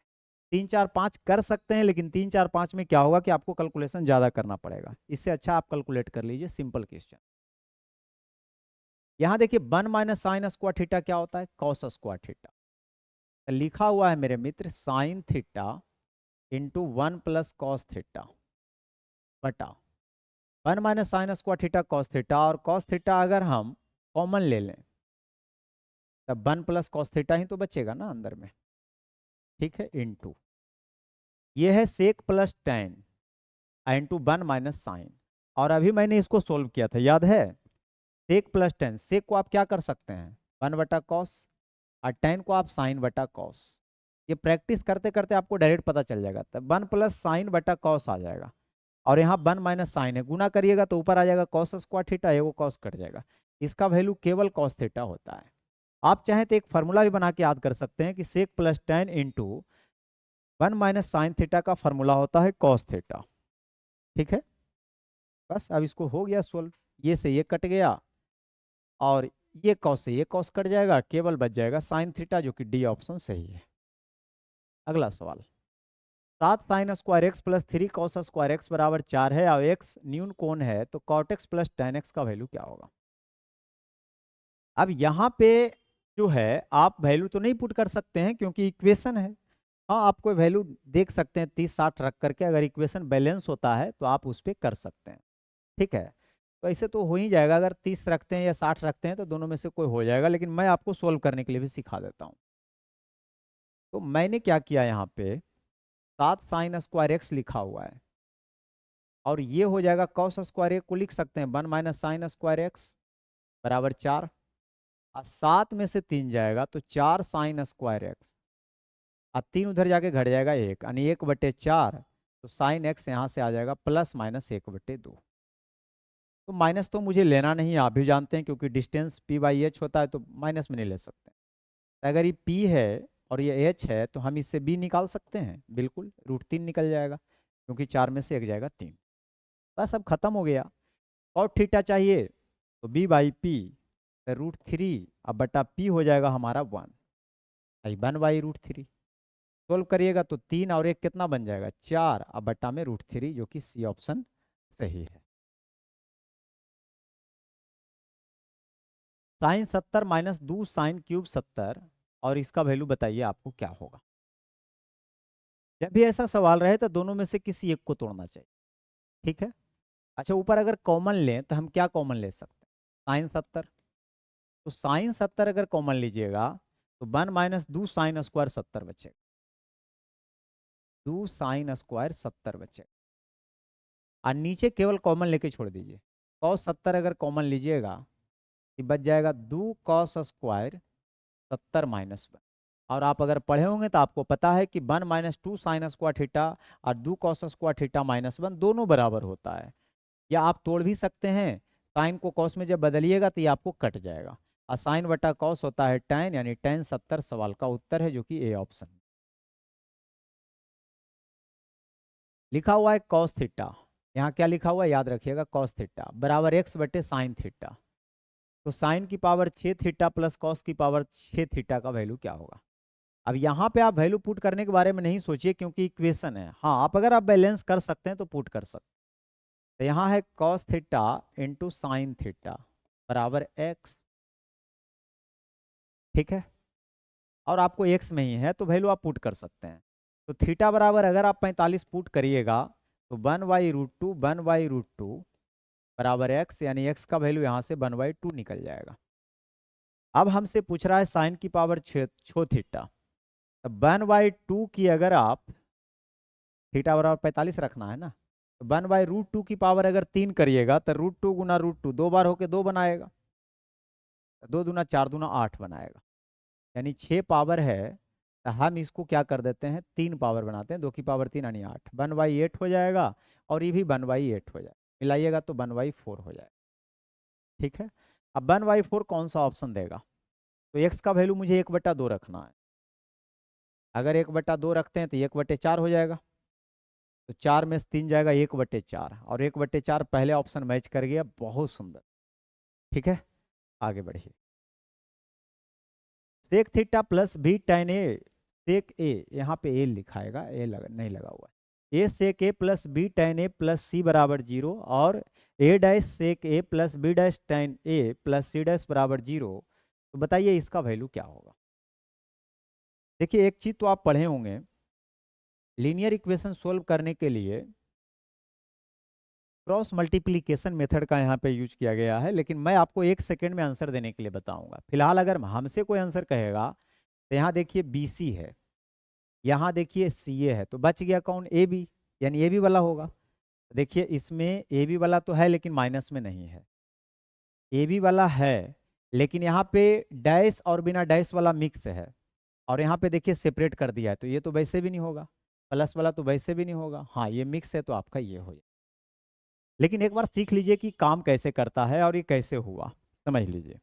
3 4 5 कर सकते हैं, लेकिन 3 4 5 में क्या होगा कि आपको कैलकुलेशन ज़्यादा करना पड़ेगा। इससे अच्छा आप कैलकुलेट कर लीजिए, सिंपल क्वेश्चन। यहाँ देखिए 1 माइनस साइन स्क्वायर थीटा क्या होता है, कॉस स्क्वायर थीटा। लिखा हुआ है मेरे मित्र sine theta into 1 plus cos theta बटा 1 minus sine square theta cos theta. और कॉस थीटा अगर हम कॉमन ले लें तब 1 प्लस कॉस थीटा ही तो बचेगा ना अंदर में, ठीक है। इंटू ये है sec plus tan into 1 minus sine. और अभी मैंने इसको सोल्व किया था, याद है। सेक प्लस टेन, सेक को आप क्या कर सकते हैं 1 बटा कॉस, और टेन को आप साइन बटा कॉस। ये प्रैक्टिस करते करते आपको डायरेक्ट पता चल जाएगा। तब 1 प्लस साइन बटा कॉस आ जाएगा, और यहाँ 1 माइनस साइन है, गुना करिएगा तो ऊपर आ जाएगा कॉस स्क्वायर थीटा, ये वो कॉस कट जाएगा। इसका वैल्यू केवल कॉस थीटा होता है। आप चाहें तो एक फार्मूला भी बना के याद कर सकते हैं कि sec plus tan into 1 minus sine theta का फार्मूला होता है कॉस थीटा, ठीक है। बस अब इसको हो गया सोल्व, ये से ये कट गया और ये कॉस से ये कॉस कट जाएगा, केवल बच जाएगा साइन थीटा, जो कि डी ऑप्शन सही है। अगला सवाल, 7 sine square x plus 3 cos square x बराबर 4 है और एक्स न्यून कोण है, तो cot x plus tan x का वैल्यू क्या होगा। अब यहाँ पे जो है आप वैल्यू तो नहीं पुट कर सकते हैं क्योंकि इक्वेशन है। हाँ, आप कोई वैल्यू देख सकते हैं 30 60 रख करके, अगर इक्वेशन बैलेंस होता है तो आप उस पर कर सकते हैं, ठीक है। तो ऐसे तो हो ही जाएगा, अगर 30 रखते हैं या 60 रखते हैं तो दोनों में से कोई हो जाएगा, लेकिन मैं आपको सोल्व करने के लिए भी सिखा देता हूँ। तो मैंने क्या किया, यहाँ पे 7 साइन स्क्वायर एक्स लिखा हुआ है, और ये हो जाएगा कॉस स्क्वायर एक्स को लिख सकते हैं 1 माइनस साइन स्क्वायर एक्स बराबर 4, और 7 में से 3 जाएगा तो 4 साइन स्क्वायर एक्स, और 3 उधर जाके घट जाएगा 1 यानी 1/4, तो साइन एक्स यहाँ से आ जाएगा प्लस माइनस 1/2। तो माइनस तो मुझे लेना नहीं है, आप भी जानते हैं, क्योंकि डिस्टेंस पी बाई एच होता है तो माइनस में नहीं ले सकते। तो अगर ये पी है और ये एच है तो हम इससे बी निकाल सकते हैं, बिल्कुल √3 निकल जाएगा, क्योंकि 4 में से 1 जाएगा 3। बस अब खत्म हो गया। और थीटा चाहिए तो बी बाई पी √3 अब बटा पी हो जाएगा हमारा 1, 1/√3। सोल्व करिएगा तो 3 और 1 कितना बन जाएगा 4, अब बटा में √3, जो कि सी ऑप्शन सही है। साइन 70 माइनस 2 साइन क्यूब 70, और इसका वैल्यू बताइए आपको क्या होगा। जब भी ऐसा सवाल रहे तो दोनों में से किसी एक को तोड़ना चाहिए, ठीक है। अच्छा, ऊपर अगर कॉमन लें तो हम क्या कॉमन ले सकते हैं, साइन 70। तो साइन 70 अगर कॉमन लीजिएगा तो 1 माइनस 2 साइन स्क्वायर 70 बचेगा, 2 साइन स्क्वायर 70 बचेगा। और नीचे केवल कॉमन लेके छोड़ दीजिए, कॉस 70 अगर कॉमन लीजिएगा तो बच जाएगा 2 कॉस स्क्वायर 70 माइनस 1। और आप अगर पढ़े होंगे तो आपको पता है कि 1 माइनस 2 साइन स्क्वायर थीटा और 2 कॉस स्क्वायर थीटा माइनस 1 दोनों बराबर होता है। या आप तोड़ भी सकते हैं, साइन को कॉस में जब बदलिएगा तो ये आपको कट जाएगा, और साइन बटा कॉस होता है tan, यानी tan 70 सवाल का उत्तर है, जो कि ए ऑप्शन। लिखा हुआ है कॉस थीटा, यहाँ क्या लिखा हुआ है याद रखिएगा, कॉस थीटा बराबर एक्स बटे साइन थीटा। तो साइन की पावर 6 थीटा प्लस कॉस की पावर 6 थीटा का वैल्यू क्या होगा। अब यहाँ पे आप वैल्यू पुट करने के बारे में नहीं सोचिए क्योंकि इक्वेशन है। हाँ, आप अगर आप बैलेंस कर सकते हैं तो पुट कर सकते हैं। तो यहाँ है cos theta into sine theta बराबर एक्स, ठीक है, और आपको एक्स में ही है तो वैल्यू आप पुट कर सकते हैं। तो थीटा बराबर अगर आप 45 पुट करिएगा तो 1/√2 1/√2 बराबर एक्स, यानी एक्स का वैल्यू यहाँ से 1/2 निकल जाएगा। अब हमसे पूछ रहा है साइन की पावर 6 थीटा, तो 1/2 की अगर आप थीटा बराबर 45 रखना है ना, तो 1/√2 की पावर अगर 3 करिएगा तो √2 गुना √2 दो बार होके 2 बनाएगा, 2 दूना 4 दूना 8 बनाएगा, यानी 6 पावर है। तो हम इसको क्या कर देते हैं 3 पावर बनाते हैं, 2 की पावर 3 यानी 8, 1/8 हो जाएगा और ये भी 1/8 हो जाएगा, मिलाइएगा तो 1/4 हो जाएगा, ठीक है। अब 1/4 कौन सा ऑप्शन देगा, तो एक्स का वैल्यू मुझे 1/2 रखना है। अगर 1/2 रखते हैं तो 1/4 हो जाएगा, तो 4 में से 3 जाएगा 1/4 और 1/4 पहले ऑप्शन मैच कर गया, बहुत सुंदर, ठीक है। आगे बढ़िए, sec theta plus B tan A sec A, यहाँ पे ए लिखाएगा, ए नहीं लगा हुआ है, A sec A plus B tan A plus C बराबर 0 और A dash sec A plus B dash tan A plus C dash बराबर 0। तो बताइए इसका वैल्यू क्या होगा। देखिए एक चीज तो आप पढ़े होंगे, लीनियर इक्वेशन सोल्व करने के लिए क्रॉस मल्टीप्लिकेशन मेथड का यहाँ पे यूज किया गया है, लेकिन मैं आपको 1 सेकेंड में आंसर देने के लिए बताऊंगा। फिलहाल अगर हमसे कोई आंसर कहेगा तो यहाँ देखिए बी सी है, यहाँ देखिए सी ए है, तो बच गया कौन, ए बी, यानी ए बी वाला होगा। देखिए इसमें ए बी वाला तो है लेकिन माइनस में नहीं है, ए बी वाला है लेकिन यहाँ पे डैश और बिना डैश वाला मिक्स है, और यहाँ पे देखिए सेपरेट कर दिया है, तो ये तो वैसे भी नहीं होगा, प्लस वाला तो वैसे भी नहीं होगा, हाँ ये मिक्स है तो आपका ये हो जाए। लेकिन एक बार सीख लीजिए कि काम कैसे करता है और ये कैसे हुआ, समझ लीजिए।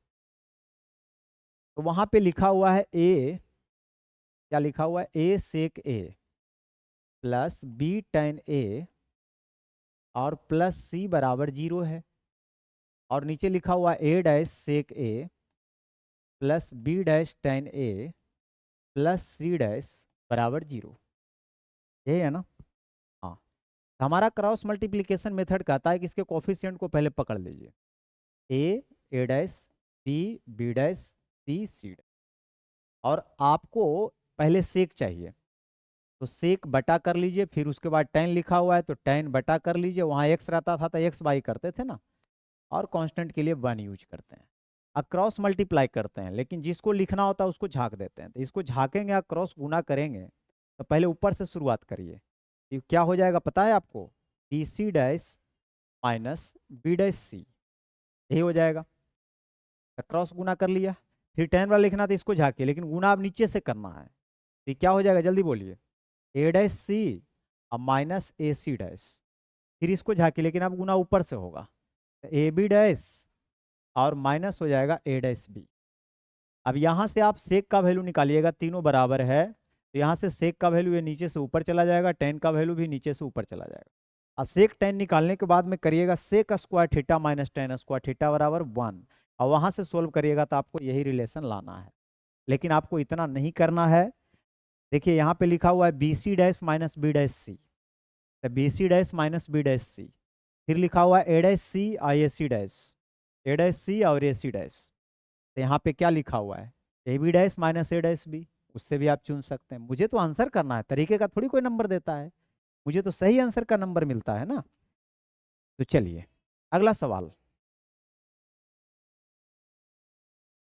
तो वहां पे लिखा हुआ है ए, क्या लिखा हुआ है, A sec A plus B tan ए और प्लस सी बराबर 0 है, और नीचे लिखा हुआ ए dash sec A plus B dash tan A plus C dash बराबर 0, यही है ना। हाँ, तो हमारा क्रॉस मल्टीप्लिकेशन मेथड कहता है कि इसके कोफिशिएंट को पहले पकड़ लीजिए, ए डैश बी बी डैश सी सी, और आपको पहले सेक चाहिए तो सेक बटा कर लीजिए, फिर उसके बाद tan लिखा हुआ है तो tan बटा कर लीजिए, वहाँ x रहता था तो x बाई करते थे ना, और कांस्टेंट के लिए 1 यूज करते हैं। अब क्रॉस मल्टीप्लाई करते हैं, लेकिन जिसको लिखना होता है उसको झाँक देते हैं, तो इसको झाँकेंगे या क्रॉस गुना करेंगे तो पहले ऊपर से शुरुआत करिए, ये क्या हो जाएगा पता है आपको, B C dash minus B dash C, यही हो जाएगा। तो क्रॉस गुना कर लिया, फिर tan वाला लिखना था इसको झाँकिए, लेकिन गुना अब नीचे से करना है, तो क्या हो जाएगा जल्दी बोलिए, ए डैश सी और माइनस ए सी डैश, फिर इसको झाँकी, लेकिन अब गुना ऊपर से होगा, ए बी डैश और माइनस हो जाएगा ए डैश बी। अब यहाँ से आप सेक का वैल्यू निकालिएगा, तीनों बराबर है तो यहाँ से सेक का वैल्यू ये नीचे से ऊपर चला जाएगा, tan का वैल्यू भी नीचे से ऊपर चला जाएगा, और सेक tan निकालने के बाद में करिएगा sec square theta minus tan square theta बराबर 1, और वहाँ से सोल्व करिएगा तो आपको यही रिलेशन लाना है। लेकिन आपको इतना नहीं करना है, देखिए यहाँ पे लिखा हुआ है B C dash minus B dash C, तो B C dash minus B dash C, फिर लिखा हुआ है ए डैश सी और ए सी डैश, ए डैश सी और ए सी डैश, तो यहाँ पे क्या लिखा हुआ है, A B dash minus A dash B, उससे भी आप चुन सकते हैं। मुझे तो आंसर करना है, तरीके का थोड़ी कोई नंबर देता है, मुझे तो सही आंसर का नंबर मिलता है ना। तो चलिए अगला सवाल,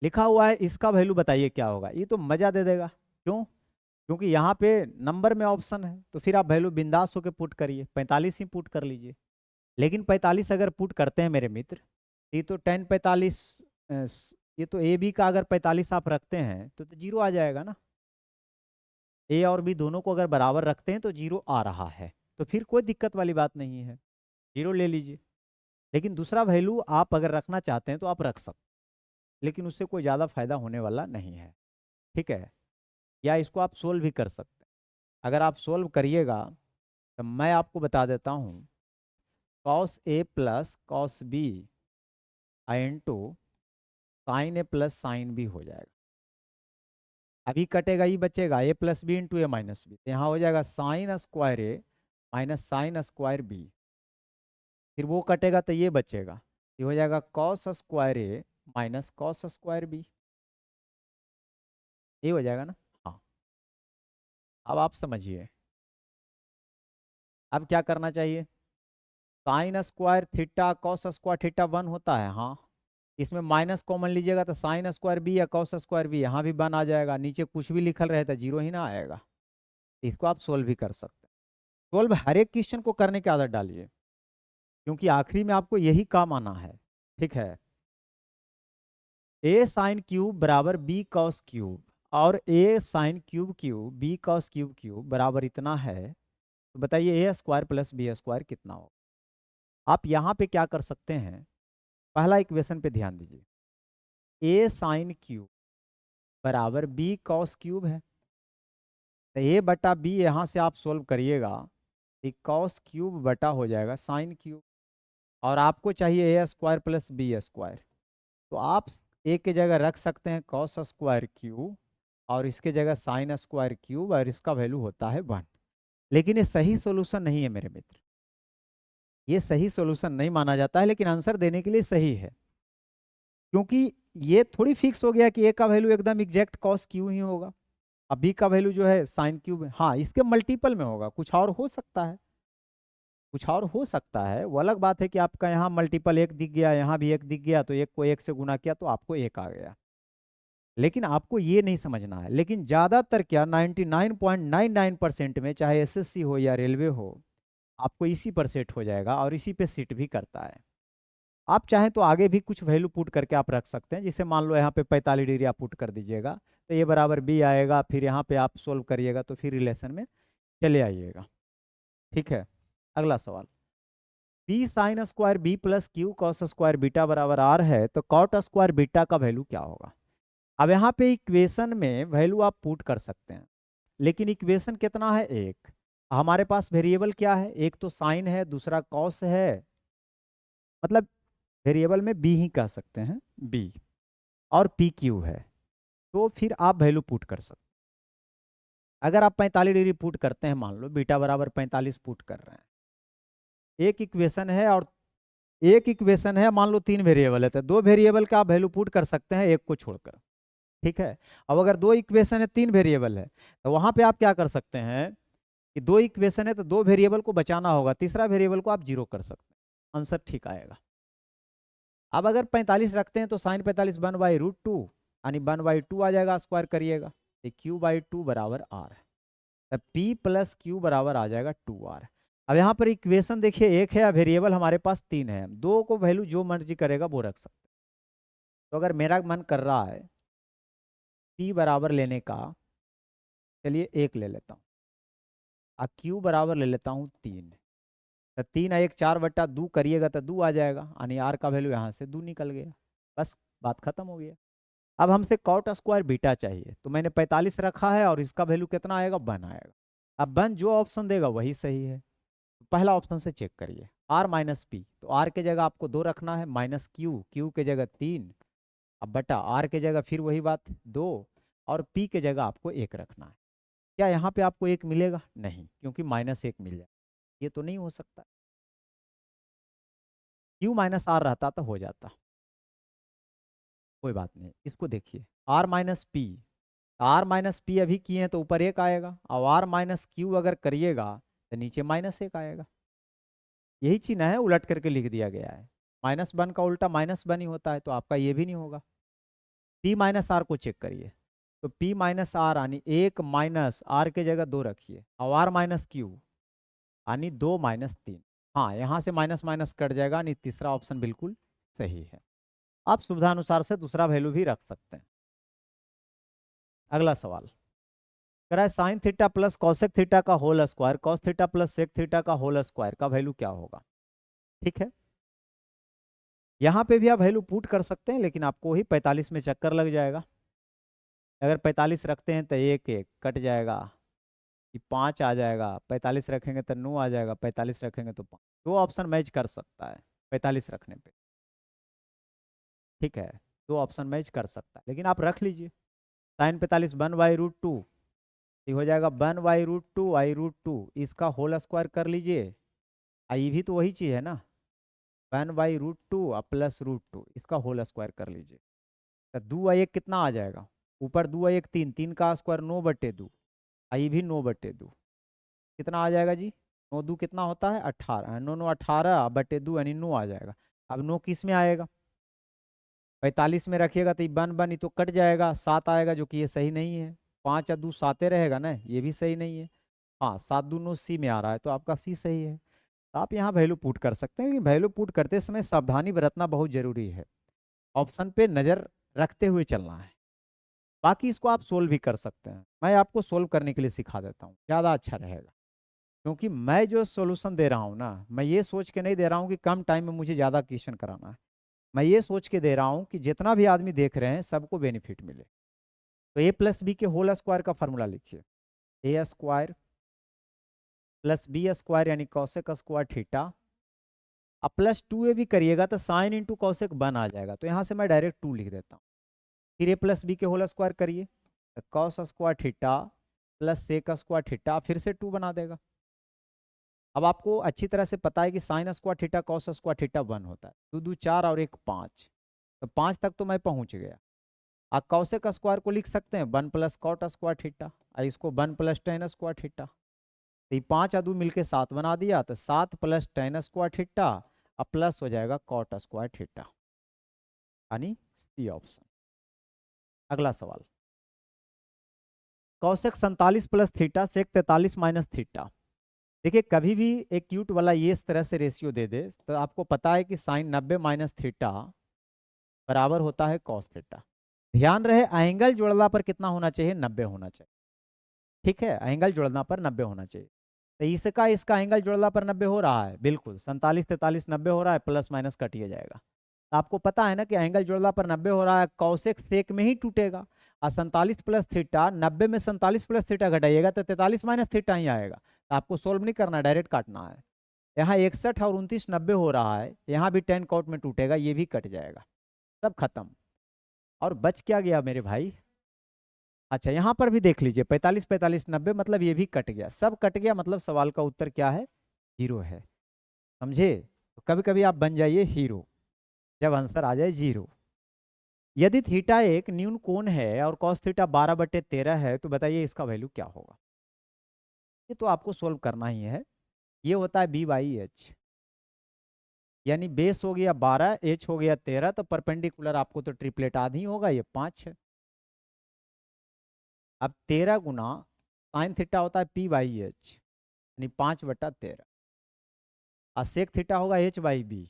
लिखा हुआ है इसका वैल्यू बताइए क्या होगा, ये तो मजा दे देगा, क्यों, क्योंकि यहाँ पे नंबर में ऑप्शन है, तो फिर आप वैल्यू बिंदास होकर पुट करिए, 45 ही पुट कर लीजिए। लेकिन 45 अगर पुट करते हैं मेरे मित्र, ये तो 10 45, ये तो ए बी का अगर 45 आप रखते हैं तो 0 आ जाएगा ना, ए और बी दोनों को अगर बराबर रखते हैं तो 0 आ रहा है, तो फिर कोई दिक्कत वाली बात नहीं है, 0 ले लीजिए। लेकिन दूसरा वैल्यू आप अगर रखना चाहते हैं तो आप रख सकते, लेकिन उससे कोई ज़्यादा फायदा होने वाला नहीं है, ठीक है। या इसको आप सोल्व भी कर सकते हैं, अगर आप सोल्व करिएगा तो मैं आपको बता देता हूँ, cos A plus cos B into sine A plus sine B हो जाएगा। अभी कटेगा, ये बचेगा A plus B into A minus B, तो यहाँ हो जाएगा sine square A minus sine square B. फिर वो कटेगा तो ये बचेगा, ये हो जाएगा cos square A minus cos square B. ये हो जाएगा ना। हाँ, अब आप समझिए, अब क्या करना चाहिए। Sign square theta cos square theta 1 होता है, हाँ। इसमें माइनस कॉमन लीजिएगा तो साइन स्क्वायर बी या कॉस स्क्वायर बी यहाँ भी 1 आ जाएगा, नीचे कुछ भी लिखल रहे तो जीरो ही ना आएगा। इसको आप सोल्व भी कर सकते हैं। सोल्व हर एक क्वेश्चन को करने की आदत डालिए, क्योंकि आखिरी में आपको यही काम आना है। ठीक है, ए साइन क्यूब बराबर बी कॉस क्यूब और A sine cube cube B cos cube cube बराबर इतना है, तो बताइए A square plus B square कितना होगा। आप यहाँ पे क्या कर सकते हैं, पहला इक्वेशन पे ध्यान दीजिए, ए साइन क्यूब बराबर बी कॉस क्यूब है, तो ए बटा बी यहाँ से आप सोल्व करिएगा, कॉस क्यूब बटा हो जाएगा साइन क्यूब, और आपको चाहिए ए स्क्वायर प्लस बी स्क्वायर, तो आप ए की जगह रख सकते हैं कॉस स्क्वायर क्यूब और इसके जगह साइन स्क्वायर क्यूब, और इसका वैल्यू होता है 1। लेकिन ये सही सोल्यूशन नहीं है मेरे मित्र, ये सही सोल्यूशन नहीं माना जाता है, लेकिन आंसर देने के लिए सही है, क्योंकि ये थोड़ी फिक्स हो गया कि ए का वैल्यू एकदम एग्जैक्ट कॉस क्यू ही होगा, अब बी का वैल्यू जो है साइन क्यूब है। हाँ, इसके मल्टीपल में होगा, कुछ और हो सकता है, कुछ और हो सकता है, वो अलग बात है कि आपका यहाँ मल्टीपल एक दिख गया, यहाँ भी एक दिख गया, तो एक को एक से गुना किया तो आपको एक आ गया। लेकिन आपको ये नहीं समझना है, लेकिन ज़्यादातर क्या 99.99% में, चाहे एसएससी हो या रेलवे हो, आपको इसी पर सेट हो जाएगा और इसी पे सीट भी करता है। आप चाहें तो आगे भी कुछ वैल्यू पुट करके आप रख सकते हैं, जिसे मान लो यहाँ पे 45 डिग्री आप पुट कर दीजिएगा तो ये बराबर बी आएगा, फिर यहाँ पे आप सोल्व करिएगा तो फिर रिलेशन में चले आइएगा। ठीक है, अगला सवाल, B sine square B plus Q cos square beta बराबर आर है, तो कॉट स्क्वायर बीटा का वैल्यू क्या होगा। अब यहाँ पे इक्वेशन में वैल्यू आप पुट कर सकते हैं, लेकिन इक्वेशन कितना है, एक। हमारे पास वेरिएबल क्या है, एक तो साइन है, दूसरा कॉस है, मतलब वेरिएबल में बी ही कह सकते हैं, बी, और पी क्यू है, तो फिर आप वैल्यू पुट कर सकते हैं। अगर आप 45 डिग्री पुट करते हैं, मान लो बीटा बराबर 45 पुट कर रहे हैं, एक इक्वेशन है और एक इक्वेशन है, मान लो 3 वेरिएबल है, तो 2 वेरिएबल का आप वैल्यू पुट कर सकते हैं एक को छोड़कर। ठीक है, अब अगर 2 इक्वेशन है 3 वेरिएबल है, तो वहां पे आप क्या कर सकते हैं कि 2 इक्वेशन है तो 2 वेरिएबल को बचाना होगा, तीसरा वेरिएबल को आप जीरो कर सकते हैं, आंसर ठीक आएगा। अब अगर 45 रखते हैं तो साइन 45 1/√2 यानी 1/2 आ जाएगा, स्क्वायर करिएगा तो q/2 बराबर r है, तब p प्लस क्यू बराबर आ जाएगा 2r। अब यहाँ पर इक्वेशन देखिए एक है, वेरिएबल हमारे पास 3 है, 2 को वैल्यू जो मर्जी करेगा वो रख सकते हैं। तो अगर मेरा मन कर रहा है p बराबर लेने का, चलिए 1 ले लेता हूँ, और q बराबर ले लेता हूँ 3, तो 3 1 4/2 करिएगा तो 2 आ जाएगा, यानी आर का वैल्यू यहाँ से 2 निकल गया, बस बात खत्म हो गया। अब हमसे कॉट स्क्वायर बीटा चाहिए, तो मैंने 45 रखा है और इसका वैल्यू कितना आएगा, 1 आएगा। अब 1 जो ऑप्शन देगा वही सही है, तो पहला ऑप्शन से चेक करिए, आर माइनस पी, तो आर के जगह आपको 2 रखना है, माइनस क्यू, क्यू के जगह 3, अब बटा आर के जगह फिर वही बात 2, और पी के जगह आपको 1 रखना है। क्या यहाँ पे आपको 1 मिलेगा, नहीं, क्योंकि -1 मिल जाए, ये तो नहीं हो सकता, क्यू माइनस आर रहता तो हो जाता, कोई बात नहीं। इसको देखिए, R minus P, R minus P अभी किए हैं तो ऊपर 1 आएगा, और आर माइनस क्यू अगर करिएगा तो नीचे -1 आएगा, यही चिन्ह है, उलट करके लिख दिया गया है, -1 का उल्टा -1 ही होता है, तो आपका ये भी नहीं होगा। पी माइनस आर को चेक करिए, तो पी माइनस आर यानी 1 माइनस आर के जगह 2 रखिए, और आर माइनस क्यू यानी 2 माइनस 3, हाँ यहाँ से माइनस माइनस कट जाएगा, यानी तीसरा ऑप्शन बिल्कुल सही है। आप सुविधानुसार से दूसरा वैल्यू भी रख सकते हैं। अगला सवाल कह रहा है sine theta plus cosec theta का whole square cos theta plus sec theta का होल स्क्वायर का वैल्यू क्या होगा। ठीक है, यहाँ पे भी आप वैल्यू पुट कर सकते हैं, लेकिन आपको ही 45 में चक्कर लग जाएगा। अगर 45 रखते हैं तो 1 1 कट जाएगा, कि 5 आ जाएगा, 45 रखेंगे तो 9 आ जाएगा, 45 रखेंगे तो 5। दो ऑप्शन मैच कर सकता है 45 रखने पे, ठीक है, दो ऑप्शन मैच कर सकता है, लेकिन आप रख लीजिए साइन 45 1/√2, ये हो जाएगा 1/√2 i√2, इसका होल स्क्वायर कर लीजिए, आई भी तो वही चीज़ है ना, 1/√2 प्लस √2, इसका होल स्क्वायर कर लीजिए, तो 2 1 कितना आ जाएगा, ऊपर 2 1 3, 3 का स्क्वायर 9/2, आई भी 9/2, कितना आ जाएगा जी, 9 2 कितना होता है 18, 9 9 18/2 यानी 9 आ जाएगा। अब 9 किस में आएगा, 45 में रखिएगा तो ये बन बन ये तो कट जाएगा, 7 आएगा जो कि ये सही नहीं है, 5 और 2 7 रहेगा ना, ये भी सही नहीं है। हाँ 7 2 9 सी में आ रहा है तो आपका सी सही है। तो आप यहाँ वैल्यू पुट कर सकते हैं, लेकिन वैल्यू पुट करते समय सावधानी बरतना बहुत जरूरी है, ऑप्शन पे नज़र रखते हुए चलना है। बाकी इसको आप सोल्व भी कर सकते हैं, मैं आपको सोल्व करने के लिए सिखा देता हूँ, ज़्यादा अच्छा रहेगा, क्योंकि मैं जो सोल्यूशन दे रहा हूँ ना, मैं ये सोच के नहीं दे रहा हूँ कि कम टाइम में मुझे ज़्यादा क्वेश्चन कराना है, मैं ये सोच के दे रहा हूँ कि जितना भी आदमी देख रहे हैं सबको बेनिफिट मिले। तो ए प्लस बी के होल स्क्वायर का फॉर्मूला लिखिए, ए स्क्वायर प्लस बी स्क्वायर यानी कॉसेक स्क्वायर थीटा, अब प्लस 2a भी करिएगा तो साइन इंटू कॉसेक 1 आ जाएगा, तो यहाँ से मैं डायरेक्ट 2 लिख देता हूँ। फिर ए प्लस बी के होल स्क्वायर करिए, तो cos square theta plus sec square theta, फिर से 2 बना देगा। अब आपको अच्छी तरह से पता है कि sign square theta cos square theta 1 होता है, 2 2 4 और 1 5, तो 5 तक तो मैं पहुँच गया। आप कॉसेक स्क्वायर को लिख सकते हैं 1 प्लस कॉट स्क्वायर थीटा, और इसको 1 प्लस टेन स्क्वायर थीटा, तो ये 5 और 2 मिलकर 7 बना दिया, तो 7 प्लस टेन स्क्वायर थीटा और प्लस हो जाएगा कॉट स्क्वायर थीटा, यानी सी ऑप्शन। अगला सवाल, cosec 47 plus theta sec 43 minus theta. देखिए कभी भी एक क्यूट वाला ये इस तरह से रेशियो दे दे तो आपको पता है कि साइन 90 माइनस थीटा बराबर होता है कॉस थीटा। ध्यान रहे एंगल जोड़ना पर कितना होना चाहिए, 90 होना चाहिए, ठीक है, एंगल जोड़ना पर 90 होना चाहिए। तो इसका एंगल जोड़ना पर 90 हो रहा है, बिल्कुल 47 43 90 हो रहा है, प्लस माइनस कटिए जाएगा। तो आपको पता है ना कि एंगल जोड़ना पर 90 हो रहा है, कॉसेक सेक में ही टूटेगा, और 47 प्लस थीटा 90 में 47 प्लस थीटा घटाइएगा तो 43 माइनस थीटा ही आएगा। तो आपको सोल्व नहीं करना, डायरेक्ट काटना है। यहाँ 61 और 29 90 हो रहा है, यहाँ भी 10 कॉट में टूटेगा, ये भी कट जाएगा, सब खत्म। और बच क्या गया मेरे भाई, अच्छा यहाँ पर भी देख लीजिए 45 45 90, मतलब ये भी कट गया, सब कट गया, मतलब सवाल का उत्तर क्या है, जीरो है, समझे। तो कभी कभी आप बन जाइए हीरो जब आंसर आ जाए जीरो। यदि थीटा एक न्यून कोण है और कॉस थीटा 12/13 है, तो बताइए इसका वैल्यू क्या होगा। ये तो आपको सोल्व करना ही है, ये होता है b/h, यानी बेस हो गया 12, एच हो गया 13, तो परपेंडिकुलर आपको तो ट्रिपलेट आधी होगा, ये 5 है। अब 13 गुना साइन थीटा होता है p/h, यानी 5/13, और सेक थीटा होगा h/b,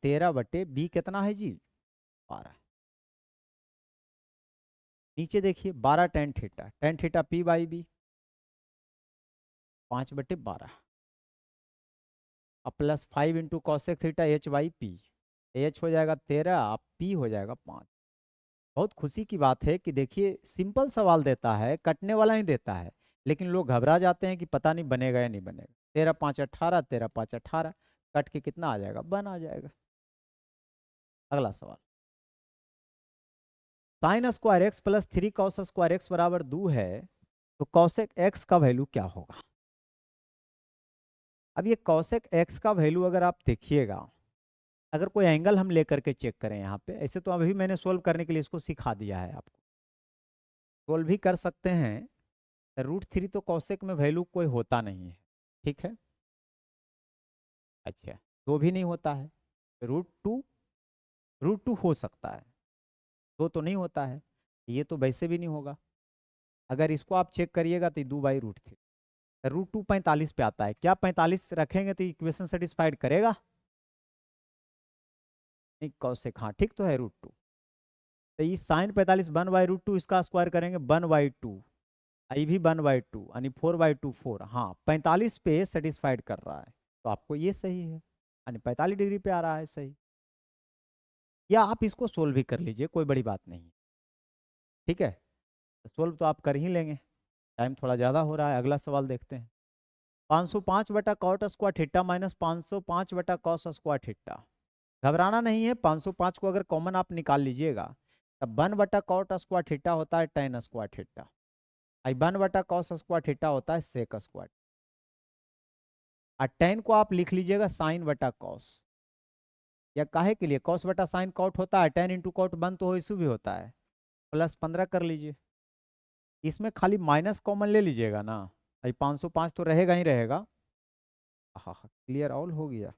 13/b कितना है जी, 12। नीचे देखिए 12 टेन थीटा p/b 5/12, अब plus 5 into cosec theta h/p, h हो जाएगा 13, अब p हो जाएगा 5। बहुत खुशी की बात है कि देखिए सिंपल सवाल देता है, कटने वाला ही देता है, लेकिन लोग घबरा जाते हैं कि पता नहीं बनेगा या नहीं बनेगा। 13 5 18, 13 5 18, कट के कितना आ जाएगा, 1 आ जाएगा। अगला सवाल, sign square x plus 3 cos square x बराबर 2 है, तो कॉसेक एक्स का वैल्यू क्या होगा। अब ये कॉसेक एक्स का वैल्यू अगर आप देखिएगा, अगर कोई एंगल हम लेकर के चेक करें यहाँ पे, ऐसे तो अभी मैंने सोल्व करने के लिए इसको सिखा दिया है, आपको सोल्व भी कर सकते हैं। √3 तो कॉसेक में वैल्यू कोई होता नहीं है, ठीक है, अच्छा, दो भी नहीं होता है, √2, √2 हो सकता है, दो तो नहीं होता है, ये तो वैसे भी नहीं होगा। अगर इसको आप चेक करिएगा तो 2/√3, √2 45 पे आता है, क्या 45 रखेंगे तो इक्वेशन सेटिस्फाइड करेगा, नहीं कॉसेक, हाँ ठीक तो है √2, तो ये साइन 45 1/√2, इसका स्क्वायर करेंगे 1/2, आई भी 1/2, यानी 4/2 4, हाँ 45 पे सेटिस्फाइड कर रहा है, तो आपको ये सही है, यानी 45 डिग्री पे आ रहा है सही। या आप इसको सोल्व भी कर लीजिए, कोई बड़ी बात नहीं, ठीक है, सोल्व तो आप कर ही लेंगे। टाइम थोड़ा ज़्यादा हो रहा है, अगला सवाल देखते हैं। 505 बटा कॉट स्क्वायर थीटा माइनस 505 बटा कॉस स्क्वायर थीटा। घबराना नहीं है, 505 को अगर कॉमन आप निकाल लीजिएगा तब 1 बटा कॉट स्क्वायर थीटा होता है टेन स्क्वायर थीटा, आई 1 बटा कॉस स्क्वायर थीटा होता है सेक स्क्वायर। और टेन को आप लिख लीजिएगा साइन बटा कॉस, या काहे के लिए कॉस बटा साइन कॉट होता है, टेन इंटू कॉट 1 तो इशू भी होता है, प्लस 15 कर लीजिए। इसमें खाली माइनस कॉमन ले लीजिएगा ना, भाई 505 तो रहेगा ही रहेगा। हाँ हाँ, क्लियर ऑल हो गया।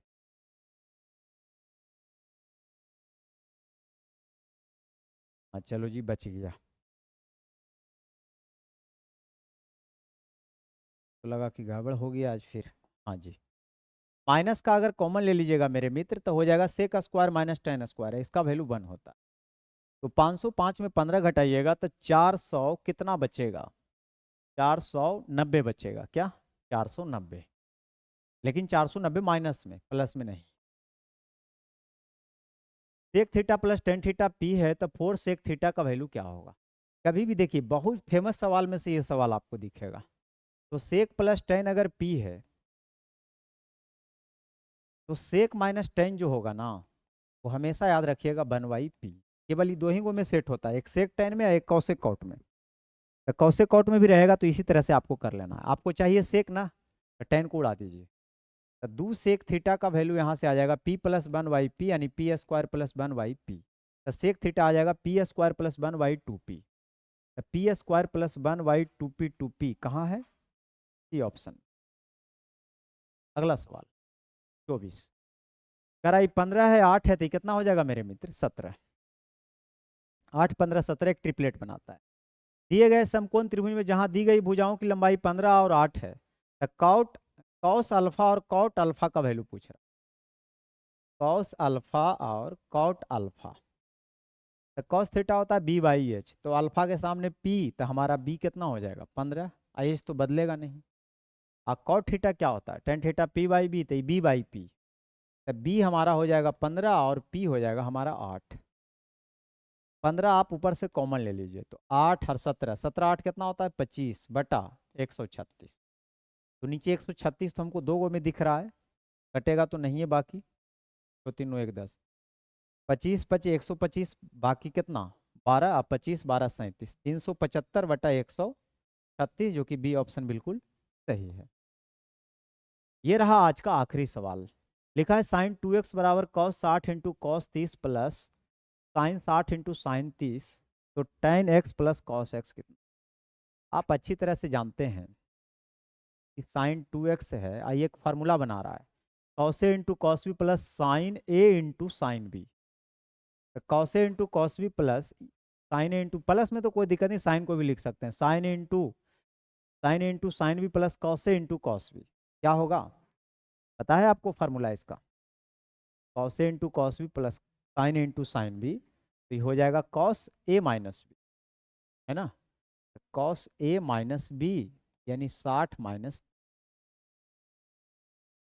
हाँ चलो जी, बच गया। तो लगा कि गड़बड़ हो गया आज फिर। हाँ जी, माइनस का अगर कॉमन ले लीजिएगा मेरे मित्र तो हो जाएगा sec square minus tan square है, इसका वैल्यू 1 होता है। तो 505 में 15 घटाइएगा तो 400 कितना बचेगा, 490 बचेगा क्या, 490। लेकिन 490 माइनस में, प्लस में नहीं। Sec theta plus tan theta P है तो 4 सेक थीटा का वैल्यू क्या होगा। कभी भी देखिए, बहुत फेमस सवाल में से ये सवाल आपको दिखेगा। तो सेक प्लस टेन अगर पी है तो सेक माइनस टेन जो होगा ना, वो हमेशा याद रखिएगा 1/p। केवल ये दो ही गो में सेट होता है, एक सेक टेन में, एक कौशिक कॉट में। तो कौशिक कॉट में भी रहेगा तो इसी तरह से आपको कर लेना है। आपको चाहिए सेक ना, तो टेन को उड़ा दीजिए, तो 2 सेक थीटा का वैल्यू यहाँ से आ जाएगा p प्लस 1/p, यानी पी स्क्वायर प्लस 1/p। तो सेक थीटा आ जाएगा पी स्क्वायर प्लस 1/2p। तो P square plus 1/2p, 2p कहाँ है, ये ऑप्शन। अगला सवाल 24। कराई 15 है, 8 है, तो कितना हो जाएगा मेरे मित्र, 17। 8 15 17 एक ट्रिपलेट बनाता है। दिए गए समकोण त्रिभुज में जहां दी गई भुजाओं की लंबाई 15 और 8 है, तो कॉट कॉस अल्फा और कॉट अल्फा का वैल्यू पूछ रहा है। कॉस अल्फा और कॉट अल्फा, तो कॉस थीटा होता है b/h, तो अल्फा के सामने p, तो हमारा b कितना हो जाएगा 15, h तो बदलेगा नहीं। और कॉट थीटा क्या होता है, टेन थीटा p/b, तो b/p, तो b हमारा हो जाएगा 15 और p हो जाएगा हमारा 8। 15 आप ऊपर से कॉमन ले लीजिए, तो 8 और 17, 17 8 कितना होता है 25 बटा 136। तो नीचे 136 तो हमको दो गो में दिख रहा है, कटेगा तो नहीं है बाकी, तो तीनों 1 10, 25 25 125, बाकी कितना 12, अब 25 12 37, 375 बटा 136, जो कि बी ऑप्शन बिल्कुल सही है। ये रहा आज का आखिरी सवाल। लिखा है साइन 2x बराबर cos 60 into cos 30 plus sign 60 into sine 30, तो ten x plus cos x कितना। आप अच्छी तरह से जानते हैं कि साइन 2x है, आइए एक फार्मूला बना रहा है, cos A into cos B plus sine A into sine B. Cos A into cos B plus sine A into, plus में तो कोई दिक्कत नहीं, साइन को भी लिख सकते हैं, sine A into sine B plus cos A into cos B क्या होगा, पता है आपको फार्मूला इसका, cos A into cos B plus sine A into sine B, तो ये हो जाएगा कॉस ए माइनस बी, है ना, कॉस ए माइनस बी, यानी 60 माइनस।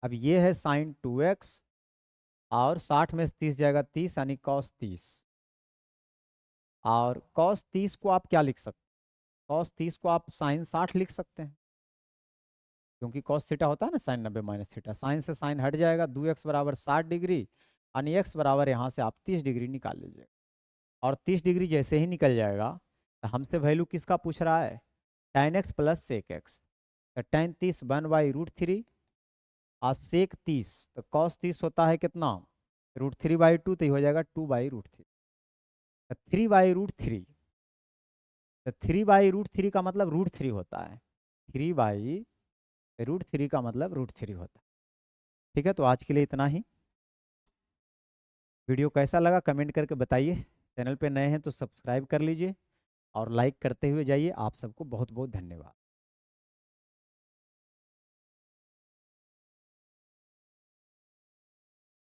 अब ये है साइन 2x, और 60 में से 30 जाएगा 30, यानी कॉस 30। और कॉस 30 को आप क्या लिख सकते हैं, कॉस 30 को आप साइन 60 लिख सकते हैं, क्योंकि कॉस थीटा होता है ना साइन 90 माइनस थीटा, साइन से साइन हट जाएगा, 2x बराबर 60 डिग्री, यानी x बराबर यहाँ से आप 30 डिग्री निकाल लीजिए। और 30 डिग्री जैसे ही निकल जाएगा तो हमसे वैल्यू किसका पूछ रहा है, tan x plus sec x. तो टेन 30 1/√3, और सेक 30, तो कॉस 30 होता है कितना, √3/2, तो ये हो जाएगा 2/√3। तो 3/√3, तो 3/√3 का मतलब √3 होता है, 3/√3 का मतलब √3 होता है। ठीक है, तो आज के लिए इतना ही। वीडियो कैसा लगा कमेंट करके बताइए, चैनल पे नए हैं तो सब्सक्राइब कर लीजिए और लाइक करते हुए जाइए। आप सबको बहुत बहुत धन्यवाद।